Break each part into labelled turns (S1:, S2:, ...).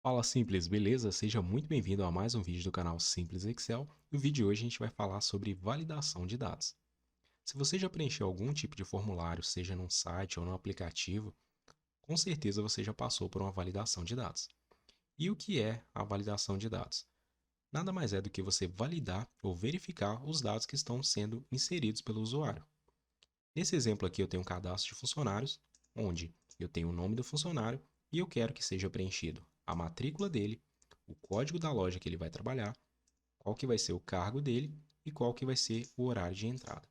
S1: Fala Simples, beleza? Seja muito bem-vindo a mais um vídeo do canal Simples Excel. No vídeo de hoje a gente vai falar sobre validação de dados. Se você já preencheu algum tipo de formulário, seja num site ou num aplicativo, com certeza você já passou por uma validação de dados. E o que é a validação de dados? Nada mais é do que você validar ou verificar os dados que estão sendo inseridos pelo usuário. Nesse exemplo aqui eu tenho um cadastro de funcionários, onde eu tenho o nome do funcionário e eu quero que seja preenchido a matrícula dele, o código da loja que ele vai trabalhar, qual que vai ser o cargo dele e qual que vai ser o horário de entrada.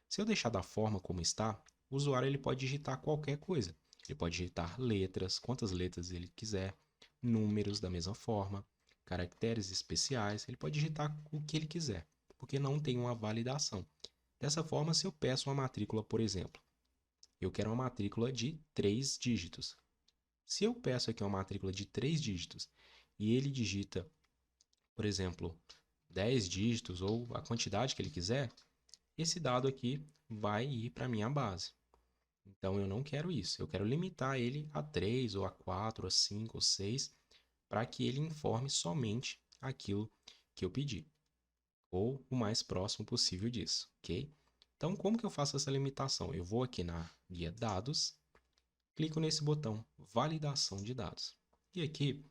S1: Se eu deixar da forma como está, o usuário ele pode digitar qualquer coisa. Ele pode digitar letras, quantas letras ele quiser, números da mesma forma, caracteres especiais, ele pode digitar o que ele quiser, porque não tem uma validação. Dessa forma, se eu peço uma matrícula, por exemplo, eu quero uma matrícula de 3 dígitos. Se eu peço aqui uma matrícula de 3 dígitos e ele digita, por exemplo, 10 dígitos ou a quantidade que ele quiser, esse dado aqui vai ir para a minha base. Então eu não quero isso, eu quero limitar ele a 3 ou a 4 ou a 5 ou 6 para que ele informe somente aquilo que eu pedi, ou o mais próximo possível disso, ok? Então como que eu faço essa limitação? Eu vou aqui na guia dados, clico nesse botão validação de dados. E aqui,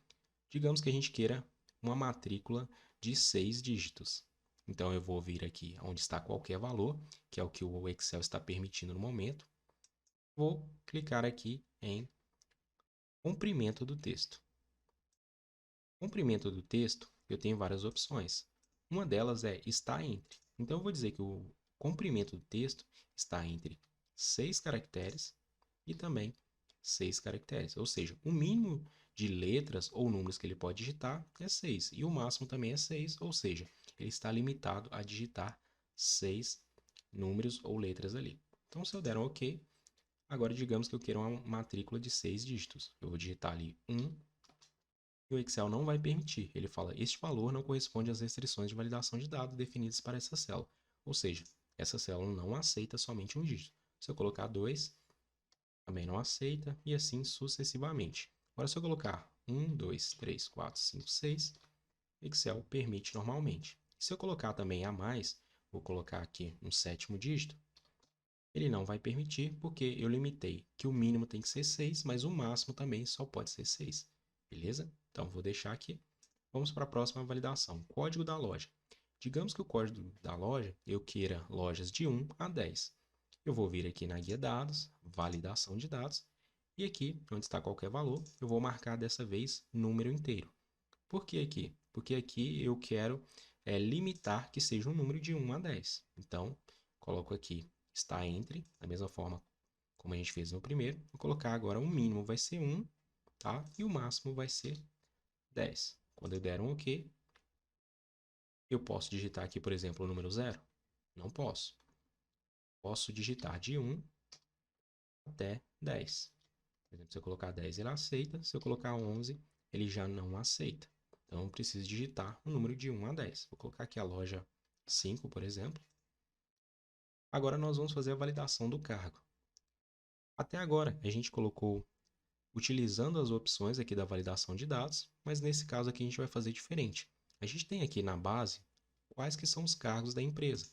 S1: digamos que a gente queira uma matrícula de 6 dígitos. Então eu vou vir aqui onde está qualquer valor, que é o que o Excel está permitindo no momento. Vou clicar aqui em comprimento do texto. Comprimento do texto, eu tenho várias opções. Uma delas é está entre. Então eu vou dizer que o comprimento do texto está entre 6 caracteres e também 6 caracteres. Ou seja, o mínimo de letras ou números que ele pode digitar é 6 e o máximo também é 6, ou seja, ele está limitado a digitar 6 números ou letras ali. Então, se eu der um OK, agora digamos que eu quero uma matrícula de 6 dígitos. Eu vou digitar ali 1 e o Excel não vai permitir. Ele fala, este valor não corresponde às restrições de validação de dados definidas para essa célula. Ou seja, essa célula não aceita somente um dígito. Se eu colocar 2, também não aceita, e assim sucessivamente. Agora, se eu colocar 1, 2, 3, 4, 5, 6, Excel permite normalmente. Se eu colocar também a mais, vou colocar aqui um sétimo dígito, ele não vai permitir, porque eu limitei que o mínimo tem que ser 6, mas o máximo também só pode ser 6. Beleza? Então, vou deixar aqui. Vamos para a próxima validação. Código da loja. Digamos que o código da loja eu queira lojas de 1 a 10. Eu vou vir aqui na guia dados, validação de dados, e aqui, onde está qualquer valor, eu vou marcar dessa vez número inteiro. Por que aqui? Porque aqui eu quero limitar que seja um número de 1 a 10. Então, coloco aqui, está entre, da mesma forma como a gente fez no primeiro. Vou colocar agora o mínimo vai ser 1, tá? E o máximo vai ser 10. Quando eu der um OK, eu posso digitar aqui, por exemplo, o número 0? Não posso. Posso digitar de 1 até 10. Por exemplo, se eu colocar 10, ele aceita. Se eu colocar 11, ele já não aceita. Então, eu preciso digitar o número de 1 a 10. Vou colocar aqui a loja 5, por exemplo. Agora, nós vamos fazer a validação do cargo. Até agora, a gente colocou utilizando as opções aqui da validação de dados, mas nesse caso aqui a gente vai fazer diferente. A gente tem aqui na base quais que são os cargos da empresa.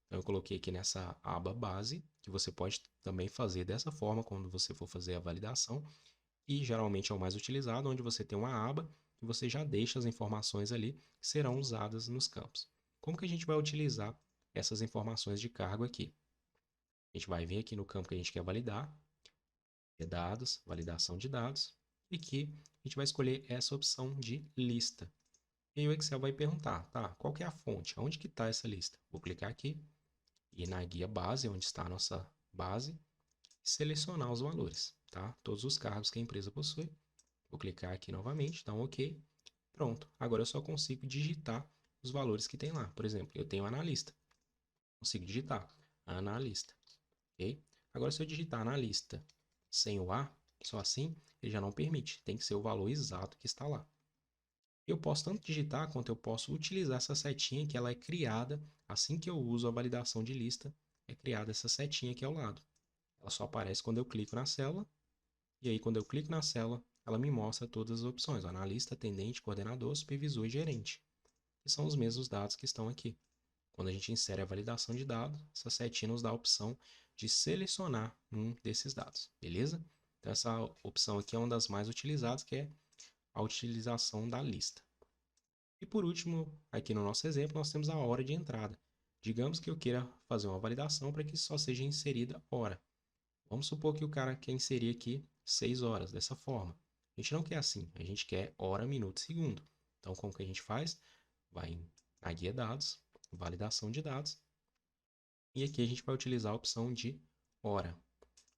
S1: Então, eu coloquei aqui nessa aba base, que você pode também fazer dessa forma quando você for fazer a validação, e geralmente é o mais utilizado, onde você tem uma aba e você já deixa as informações ali que serão usadas nos campos. Como que a gente vai utilizar essas informações de cargo aqui? A gente vai vir aqui no campo que a gente quer validar, dados, validação de dados, e aqui a gente vai escolher essa opção de lista. E aí o Excel vai perguntar, tá, qual que é a fonte? Onde que está essa lista? Vou clicar aqui e na guia base, onde está a nossa base, selecionar os valores, tá? Todos os cargos que a empresa possui. Vou clicar aqui novamente, dá um OK. Pronto, agora eu só consigo digitar os valores que tem lá. Por exemplo, eu tenho analista. Consigo digitar analista, ok? Agora, se eu digitar analista sem o A, só assim, ele já não permite. Tem que ser o valor exato que está lá. Eu posso tanto digitar quanto eu posso utilizar essa setinha que ela é criada assim que eu uso a validação de lista, é criada essa setinha aqui ao lado. Ela só aparece quando eu clico na célula, e aí quando eu clico na célula, ela me mostra todas as opções: ó, analista, atendente, coordenador, supervisor e gerente, que são os mesmos dados que estão aqui. Quando a gente insere a validação de dados, essa setinha nos dá a opção de selecionar um desses dados, beleza? Então, essa opção aqui é uma das mais utilizadas, que é a utilização da lista. E por último, aqui no nosso exemplo, nós temos a hora de entrada. Digamos que eu queira fazer uma validação para que só seja inserida hora. Vamos supor que o cara quer inserir aqui 6 horas, dessa forma. A gente não quer assim, a gente quer hora, minuto e segundo. Então, como que a gente faz? Vai na guia dados, validação de dados, e aqui a gente vai utilizar a opção de hora.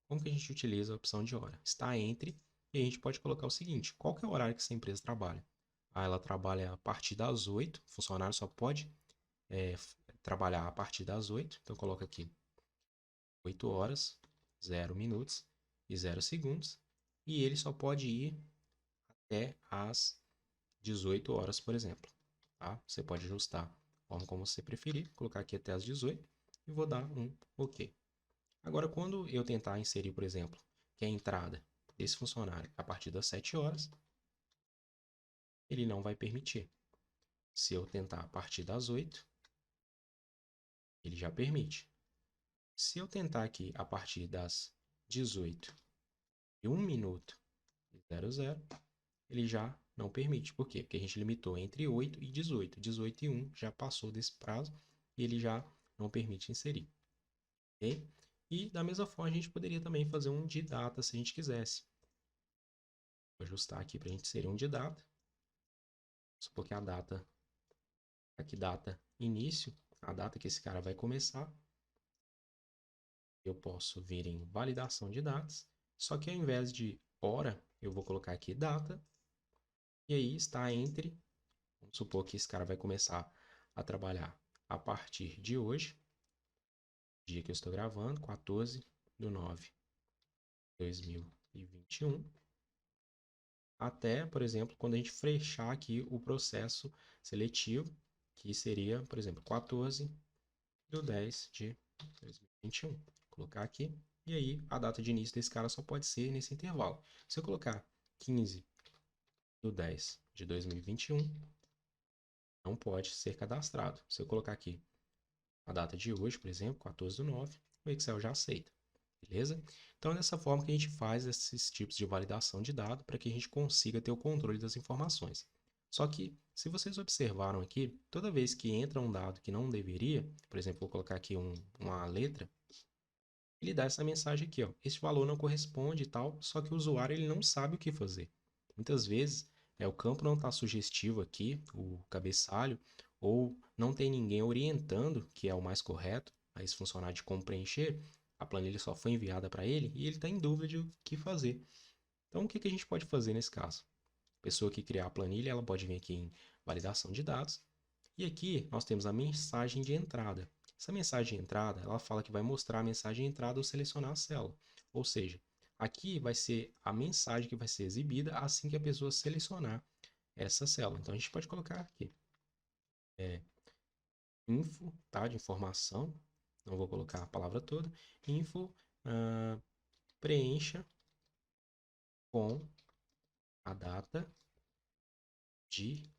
S1: Como que a gente utiliza a opção de hora? Está entre, e a gente pode colocar o seguinte: qual que é o horário que essa empresa trabalha? Ela trabalha a partir das 8, o funcionário só pode trabalhar a partir das 8, então coloca aqui 8 horas, 0 minutos e 0 segundos, e ele só pode ir até as 18 horas, por exemplo. Tá? Você pode ajustar a forma como você preferir, colocar aqui até as 18 e vou dar um OK. Agora, quando eu tentar inserir, por exemplo, que a entrada desse funcionário a partir das 7 horas, ele não vai permitir. Se eu tentar a partir das 8, ele já permite. Se eu tentar aqui a partir das 18 e 1 minuto e 00, ele já não permite. Por quê? Porque a gente limitou entre 8 e 18. 18 e 1 já passou desse prazo e ele já não permite inserir. Okay? E da mesma forma a gente poderia também fazer um de data se a gente quisesse. Vou ajustar aqui para a gente inserir um de data. Supor que a data, aqui data início, a data que esse cara vai começar. Eu posso vir em validação de datas, só que ao invés de hora, eu vou colocar aqui data, e aí está entre, vamos supor que esse cara vai começar a trabalhar a partir de hoje, dia que eu estou gravando, 14/9/2021, até, por exemplo, quando a gente fechar aqui o processo seletivo, que seria, por exemplo, 14/10/2021. Vou colocar aqui. E aí, a data de início desse cara só pode ser nesse intervalo. Se eu colocar 15/10/2021, não pode ser cadastrado. Se eu colocar aqui a data de hoje, por exemplo, 14/9, o Excel já aceita. Beleza? Então, é dessa forma que a gente faz esses tipos de validação de dados para que a gente consiga ter o controle das informações. Só que, se vocês observaram aqui, toda vez que entra um dado que não deveria, por exemplo, vou colocar aqui uma letra, ele dá essa mensagem aqui, ó, este valor não corresponde e tal, só que o usuário ele não sabe o que fazer. Muitas vezes, o campo não está sugestivo aqui, o cabeçalho, ou não tem ninguém orientando, que é o mais correto, a esse funcionário de como preencher, a planilha só foi enviada para ele e ele está em dúvida de o que fazer. Então, o que a gente pode fazer nesse caso? A pessoa que criar a planilha, ela pode vir aqui em validação de dados, e aqui nós temos a mensagem de entrada. Essa mensagem de entrada, ela fala que vai mostrar a mensagem de entrada ao selecionar a célula. Ou seja, aqui vai ser a mensagem que vai ser exibida assim que a pessoa selecionar essa célula. Então, a gente pode colocar aqui info, tá, de informação. Não vou colocar a palavra toda. Info, preencha com a data de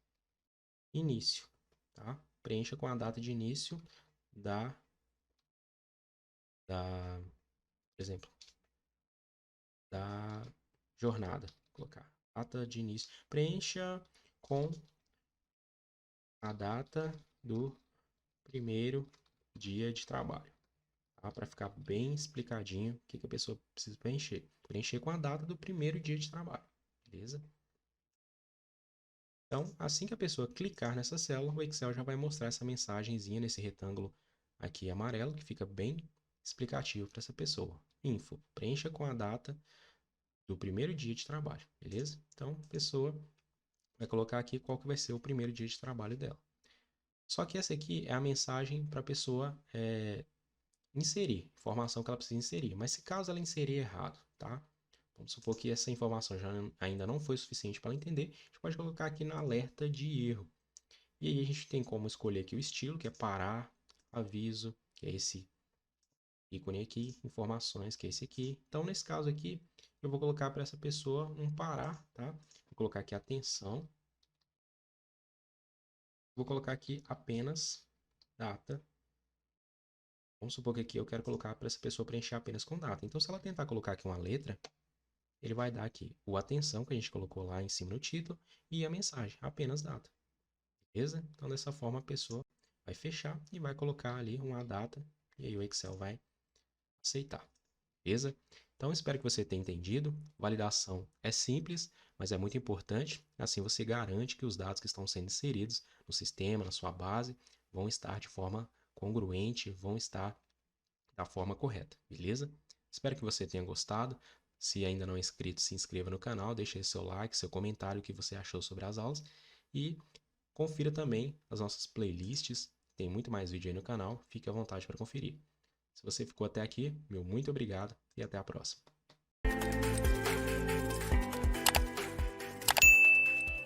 S1: início. Tá? Preencha com a data de início da por exemplo, da jornada. Vou colocar data de início. Preencha com a data do primeiro dia de trabalho. Tá? Para ficar bem explicadinho o que a pessoa precisa preencher. Preencher com a data do primeiro dia de trabalho. Beleza? Então, assim que a pessoa clicar nessa célula, o Excel já vai mostrar essa mensagenzinha nesse retângulo aqui amarelo, que fica bem explicativo para essa pessoa. Info, preencha com a data do primeiro dia de trabalho, beleza? Então, a pessoa vai colocar aqui qual que vai ser o primeiro dia de trabalho dela. Só que essa aqui é a mensagem para a pessoa inserir, informação que ela precisa inserir. Mas se caso ela inserir errado, tá? Vamos supor que essa informação ainda não foi suficiente para ela entender, a gente pode colocar aqui no alerta de erro. E aí a gente tem como escolher aqui o estilo, que é parar, aviso, que é esse ícone aqui, informações, que é esse aqui. Então, nesse caso aqui, eu vou colocar para essa pessoa um parar, tá? Vou colocar aqui atenção. Vou colocar aqui apenas data. Vamos supor que aqui eu quero colocar para essa pessoa preencher apenas com data. Então, se ela tentar colocar aqui uma letra, ele vai dar aqui o atenção que a gente colocou lá em cima no título e a mensagem, apenas data. Beleza? Então, dessa forma, a pessoa vai fechar e vai colocar ali uma data e aí o Excel vai aceitar. Beleza? Então, espero que você tenha entendido. Validação é simples, mas é muito importante. Assim, você garante que os dados que estão sendo inseridos no sistema, na sua base, vão estar de forma congruente, vão estar da forma correta. Beleza? Espero que você tenha gostado. Se ainda não é inscrito, se inscreva no canal, deixe aí seu like, seu comentário, o que você achou sobre as aulas. E confira também as nossas playlists. Tem muito mais vídeo aí no canal. Fique à vontade para conferir. Se você ficou até aqui, meu muito obrigado e até a próxima.